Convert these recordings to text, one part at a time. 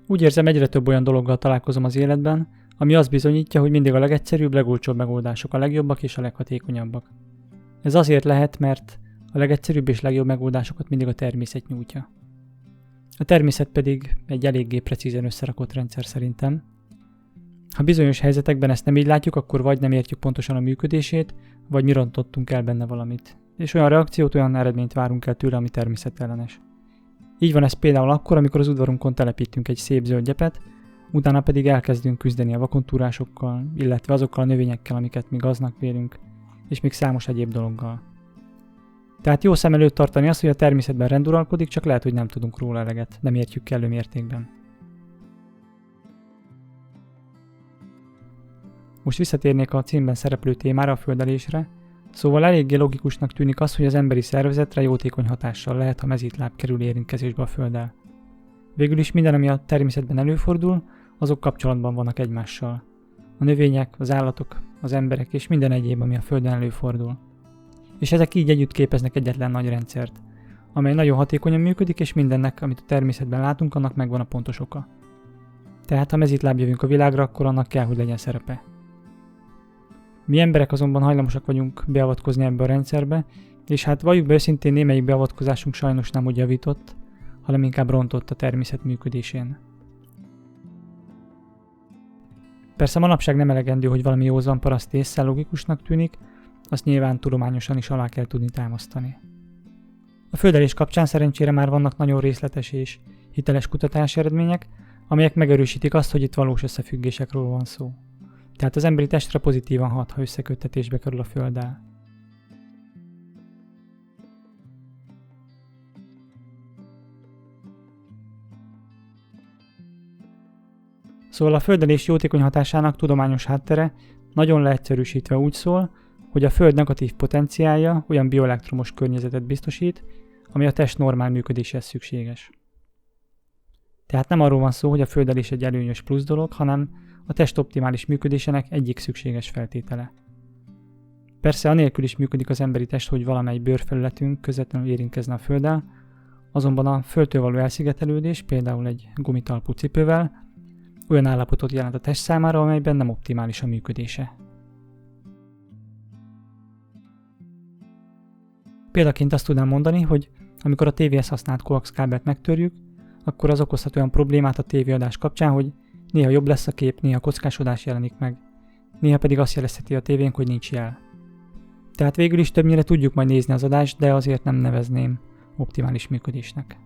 Úgy érzem, egyre több olyan dologgal találkozom az életben, ami azt bizonyítja, hogy mindig a legegyszerűbb, legolcsóbb megoldások a legjobbak és a leghatékonyabbak. Ez azért lehet, mert a legegyszerűbb és legjobb megoldásokat mindig a természet nyújtja. A természet pedig egy eléggé precízen összerakott rendszer szerintem. Ha bizonyos helyzetekben ezt nem így látjuk, akkor vagy nem értjük pontosan a működését, vagy mi rontottunk el benne valamit. És olyan reakciót, olyan eredményt várunk el tőle, ami természetellenes. Így van ez például akkor, amikor az udvarunkon telepítünk egy szép zöld gyepet, utána pedig elkezdünk küzdeni a vakontúrásokkal, illetve azokkal a növényekkel, amiket mi gaznak vélünk, és még számos egyéb dologgal. Tehát jó szem előtt tartani azt, hogy a természetben rend uralkodik, csak lehet, hogy nem tudunk róla eleget, nem értjük kellő mértékben. Most visszatérnék a címben szereplő témára, a földelésre, szóval eléggé logikusnak tűnik az, hogy az emberi szervezetre jótékony hatással lehet, ha mezítláb kerül érintkezésbe a földdel. Végül is minden, ami a természetben előfordul, azok kapcsolatban vannak egymással. A növények, az állatok, az emberek és minden egyéb, ami a földön előfordul. És ezek így együtt képeznek egyetlen nagy rendszert, amely nagyon hatékonyan működik, és mindennek, amit a természetben látunk, annak megvan a pontos oka. Tehát ha mezítláb jövünk a világra, akkor annak kell, hogy legyen szerepe. Mi emberek azonban hajlamosak vagyunk beavatkozni ebbe a rendszerbe, és hát valljuk be őszintén, némelyik beavatkozásunk sajnos nem úgy javított, hanem inkább rontott a természet működésén. Persze manapság nem elegendő, hogy valami józan paraszt ésszel logikusnak tűnik, azt nyilván tudományosan is alá kell tudni támasztani. A földelés kapcsán szerencsére már vannak nagyon részletes és hiteles kutatási eredmények, amelyek megerősítik azt, hogy itt valós összefüggésekről van szó. Tehát az emberi testre pozitívan hat, ha összeköttetésbe kerül a földdel. Szóval a földelés jótékony hatásának tudományos háttere nagyon leegyszerűsítve úgy szól, hogy a föld negatív potenciálja olyan bioelektromos környezetet biztosít, ami a test normál működéséhez szükséges. Tehát nem arról van szó, hogy a földelés egy előnyös plusz dolog, hanem a test optimális működésének egyik szükséges feltétele. Persze anélkül is működik az emberi test, hogy valamely bőrfelületünk közvetlenül érintkezne a földdel, azonban a földtől való elszigetelődés, például egy gumitalpú cipővel, olyan állapotot jelent a test számára, amelyben nem optimális a működése. Példaként azt tudnám mondani, hogy amikor a tévéhez használt koaxkábelt megtörjük, akkor az okozhat olyan problémát a tévéadás kapcsán, hogy néha jobb lesz a kép, néha kockásodás jelenik meg, néha pedig azt jelezheti a tévénk, hogy nincs jel. Tehát végül is többnyire tudjuk majd nézni az adást, de azért nem nevezném optimális működésnek.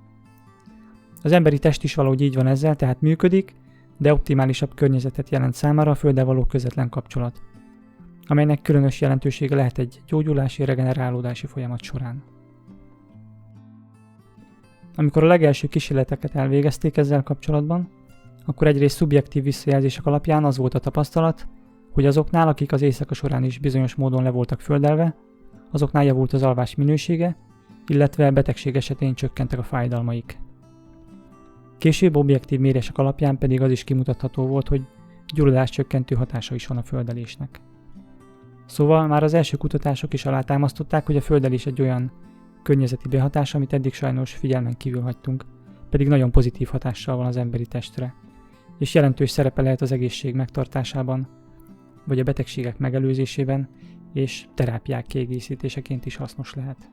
Az emberi test is valahogy így van ezzel, tehát működik, de optimálisabb környezetet jelent számára a földdel való közvetlen kapcsolat, amelynek különös jelentősége lehet egy gyógyulási, regenerálódási folyamat során. Amikor a legelső kísérleteket elvégezték ezzel kapcsolatban, akkor egyrészt szubjektív visszajelzések alapján az volt a tapasztalat, hogy azoknál, akik az éjszaka során is bizonyos módon le voltak földelve, azoknál javult az alvás minősége, illetve betegség esetén csökkentek a fájdalmaik. Később objektív mérések alapján pedig az is kimutatható volt, hogy gyulladás csökkentő hatása is van a földelésnek. Szóval már az első kutatások is alátámasztották, hogy a földelés egy olyan környezeti behatás, amit eddig sajnos figyelmen kívül hagytunk, pedig nagyon pozitív hatással van az emberi testre, és jelentős szerepe lehet az egészség megtartásában, vagy a betegségek megelőzésében, és terápiák kiegészítéseként is hasznos lehet.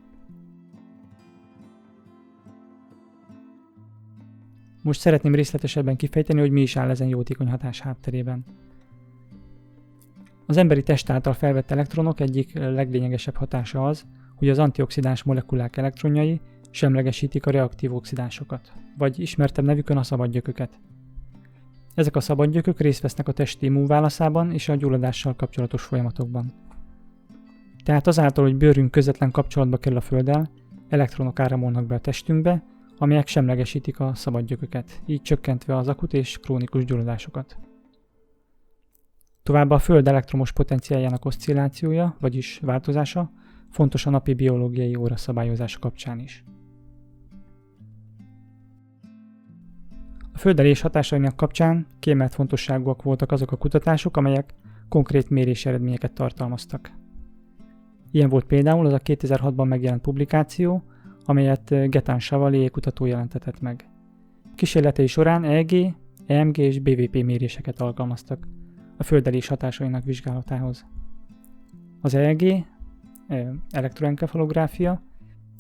Most szeretném részletesebben kifejteni, hogy mi is áll ezen jótékony hatás hátterében. Az emberi test által felvett elektronok egyik leglényegesebb hatása az, hogy az antioxidáns molekulák elektronjai semlegesítik a reaktív oxidánsokat, vagy ismertebb nevükön a szabadgyököket. Ezek a szabadgyökök részt vesznek a testi immunválaszában és a gyulladással kapcsolatos folyamatokban. Tehát azáltal, hogy bőrünk közvetlen kapcsolatba kerül a földdel, elektronok áramolnak be a testünkbe, amelyek semlegesítik a szabadgyököket, így csökkentve az akut és krónikus gyulladásokat. Továbbá a Föld elektromos potenciáljának oszcillációja, vagyis változása fontos a napi biológiai óra szabályozása kapcsán is. A földelés hatásainak kapcsán kiemelt fontosságúak voltak azok a kutatások, amelyek konkrét mérési eredményeket tartalmaztak. Ilyen volt például az a 2006-ban megjelent publikáció, amelyet Gaetan Chevalier kutató jelentetett meg. Kísérletei során EEG EMG és BVP méréseket alkalmaztak a földelés hatásainak vizsgálatához. Az EEG, elektroenkefalográfia,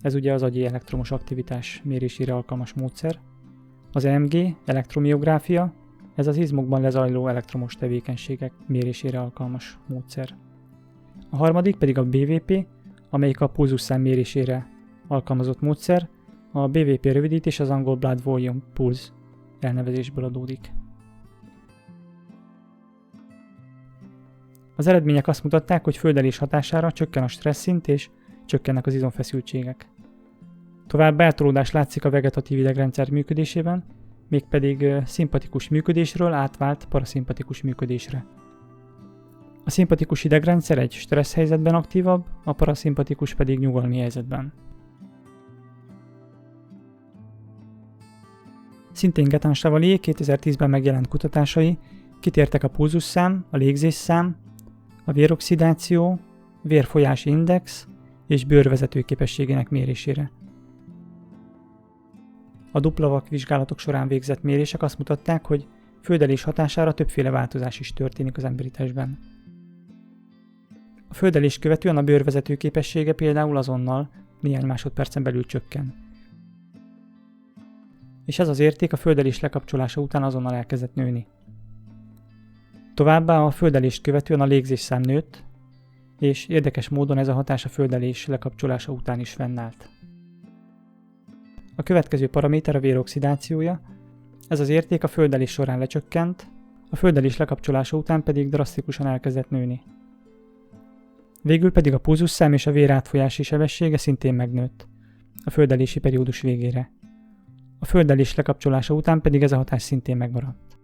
ez ugye az agyi elektromos aktivitás mérésére alkalmas módszer. Az EMG, elektromiográfia, ez az izmokban lezajló elektromos tevékenységek mérésére alkalmas módszer. A harmadik pedig a BVP, amelyik a pulzusszám mérésére alkalmazott módszer. A BVP rövidítés az angol Blood Volume Pulse elnevezésből adódik. Az eredmények azt mutatták, hogy földelés hatására csökken a stresszint és csökkennek az izomfeszültségek. Továbbá eltolódás látszik a vegetatív idegrendszer működésében, mégpedig szimpatikus működésről átvált paraszimpatikus működésre. A szimpatikus idegrendszer egy stressz helyzetben aktívabb, a paraszimpatikus pedig nyugalmi helyzetben. Szintén Gaetan Chevalier 2010-ben megjelent kutatásai kitértek a pulzusszám, a légzésszám, a véroxidáció, vérfolyási index és bőrvezető képességének mérésére. A dupla vak vizsgálatok során végzett mérések azt mutatták, hogy földelés hatására többféle változás is történik az emberi testben. A földelést követően a bőrvezető képessége például azonnal néhány másodpercen belül csökken. És ez az érték a földelés lekapcsolása után azonnal elkezdett nőni. Továbbá a földelést követően a légzésszám nőtt, és érdekes módon ez a hatás a földelés lekapcsolása után is fennállt. A következő paraméter a véroxidációja, ez az érték a földelés során lecsökkent, a földelés lekapcsolása után pedig drasztikusan elkezdett nőni. Végül pedig a pulzusszám és a vér átfolyási sebessége szintén megnőtt a földelési periódus végére. A földelés lekapcsolása után pedig ez a hatás szintén megmaradt.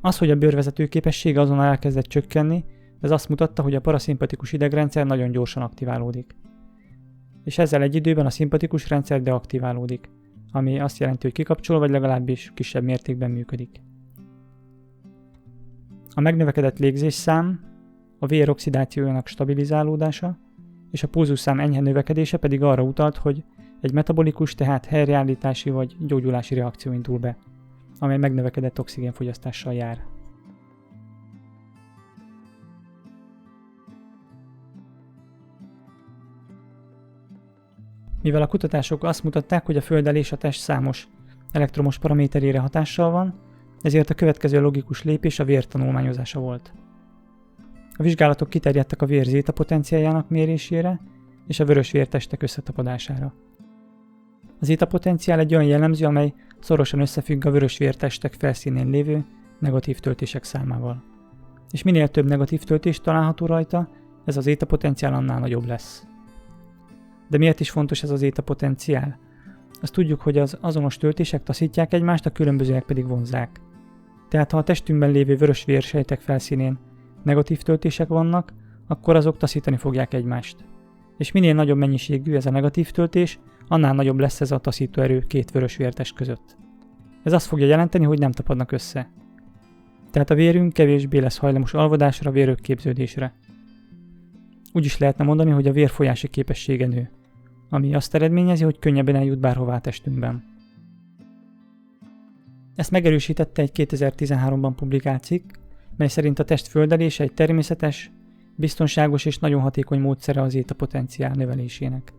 Az, hogy a bőrvezető képessége azonnal elkezdett csökkenni, ez azt mutatta, hogy a paraszimpatikus idegrendszer nagyon gyorsan aktiválódik. És ezzel egy időben a szimpatikus rendszer deaktiválódik, ami azt jelenti, hogy kikapcsol, vagy legalábbis kisebb mértékben működik. A megnövekedett légzésszám, a vér oxidációjának stabilizálódása és a pulzusszám enyhe növekedése pedig arra utalt, hogy egy metabolikus, tehát helyreállítási vagy gyógyulási reakció indul be, amely megnövekedett oxigénfogyasztással jár. Mivel a kutatások azt mutatták, hogy a földelés a test számos elektromos paraméterére hatással van, ezért a következő logikus lépés a vér tanulmányozása volt. A vizsgálatok kiterjedtek a vér zéta potenciáljának mérésére és a vörös vértestek összetapadására. A zéta potenciál egy olyan jellemző, amely szorosan összefügg a vörös vértestek felszínén lévő negatív töltések számával. És minél több negatív töltés található rajta, ez a zéta potenciál annál nagyobb lesz. De miért is fontos ez a zéta potenciál? Azt tudjuk, hogy az azonos töltések taszítják egymást, a különbözőek pedig vonzzák. Tehát ha a testünkben lévő vörös vérsejtek felszínén negatív töltések vannak, akkor azok taszítani fogják egymást. És minél nagyobb mennyiségű ez a negatív töltés, annál nagyobb lesz ez a taszító erő két vörös vértest között. Ez azt fogja jelenteni, hogy nem tapadnak össze. Tehát a vérünk kevésbé lesz hajlamos alvadásra, vérrögképződésre. Úgy is lehetne mondani, hogy a vérfolyási képessége nő, ami azt eredményezi, hogy könnyebben eljut bárhová a testünkben. Ezt megerősítette egy 2013-ban publikált cikk, mely szerint a test földelése egy természetes, biztonságos és nagyon hatékony módszere az zéta potenciál növelésének.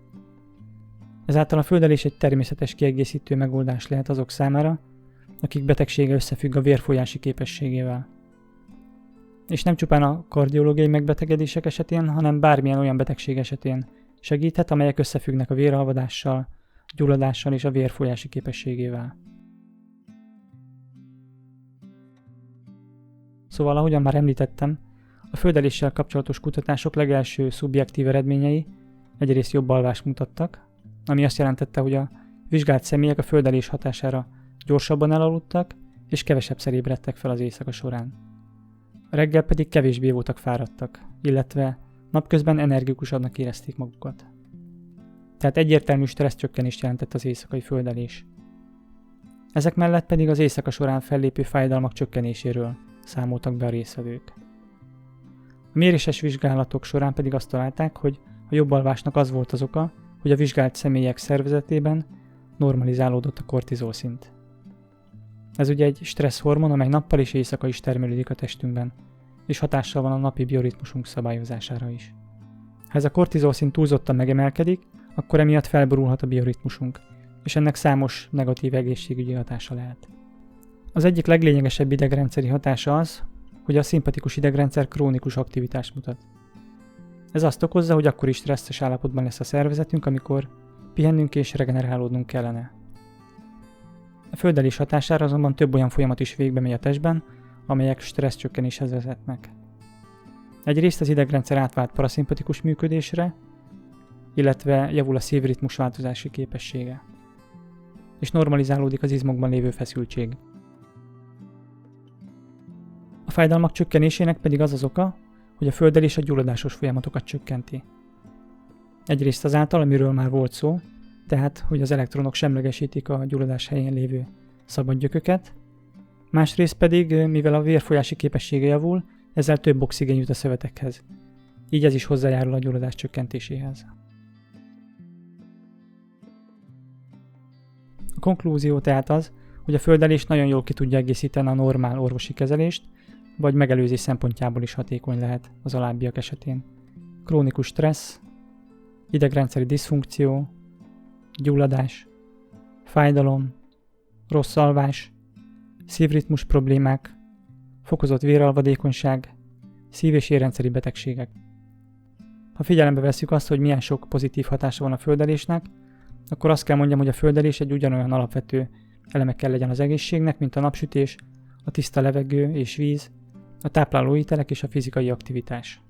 Ezáltal a földelés egy természetes kiegészítő megoldás lehet azok számára, akik betegsége összefügg a vérfolyási képességével. És nem csupán a kardiológiai megbetegedések esetén, hanem bármilyen olyan betegség esetén segíthet, amelyek összefüggnek a véralvadással, gyulladással és a vérfolyási képességével. Szóval, ahogyan már említettem, a földeléssel kapcsolatos kutatások legelső szubjektív eredményei egyrészt jobb alvást mutattak, ami azt jelentette, hogy a vizsgált személyek a földelés hatására gyorsabban elaludtak és kevesebbszer ébredtek fel az éjszaka során. A reggel pedig kevésbé voltak fáradtak, illetve napközben energikusabbnak érezték magukat. Tehát egyértelmű stresszcsökkenést jelentett az éjszakai földelés. Ezek mellett pedig az éjszaka során fellépő fájdalmak csökkenéséről számoltak be a résztvevők. A méréses vizsgálatok során pedig azt találták, hogy a jobb alvásnak az volt az oka, hogy a vizsgált személyek szervezetében normalizálódott a kortizol szint. Ez ugye egy stresszhormon, amely nappal és éjszaka is termelődik a testünkben, és hatással van a napi bioritmusunk szabályozására is. Ha ez a kortizol szint túlzottan megemelkedik, akkor emiatt felborulhat a bioritmusunk, és ennek számos negatív egészségügyi hatása lehet. Az egyik leglényegesebb idegrendszeri hatása az, hogy a szimpatikus idegrendszer krónikus aktivitást mutat. Ez azt okozza, hogy akkor is stresszes állapotban lesz a szervezetünk, amikor pihennünk és regenerálódnunk kellene. A földelés hatására azonban több olyan folyamat is végbe megy a testben, amelyek stresszcsökkenéshez vezetnek. Egyrészt az idegrendszer átvált paraszimpatikus működésre, illetve javul a szívritmus változási képessége, és normalizálódik az izmokban lévő feszültség. A fájdalmak csökkenésének pedig az az oka, hogy a földelés a gyulladásos folyamatokat csökkenti. Egyrészt azáltal, amiről már volt szó, tehát, hogy az elektronok semlegesítik a gyulladás helyén lévő szabad gyököket, másrészt pedig, mivel a vérfolyási képessége javul, ezzel több oxigén jut a szövetekhez. Így ez is hozzájárul a gyulladás csökkentéséhez. A konklúzió tehát az, hogy a földelés nagyon jól ki tudja egészíteni a normál orvosi kezelést, vagy megelőzés szempontjából is hatékony lehet az alábbiak esetén. Krónikus stressz, idegrendszeri diszfunkció, gyulladás, fájdalom, rossz alvás, szívritmus problémák, fokozott véralvadékonyság, szív- és érrendszeri betegségek. Ha figyelembe vesszük azt, hogy milyen sok pozitív hatása van a földelésnek, akkor azt kell mondjam, hogy a földelés egy ugyanolyan alapvető eleme kell legyen az egészségnek, mint a napsütés, a tiszta levegő és víz, a tápláló ételek és a fizikai aktivitás.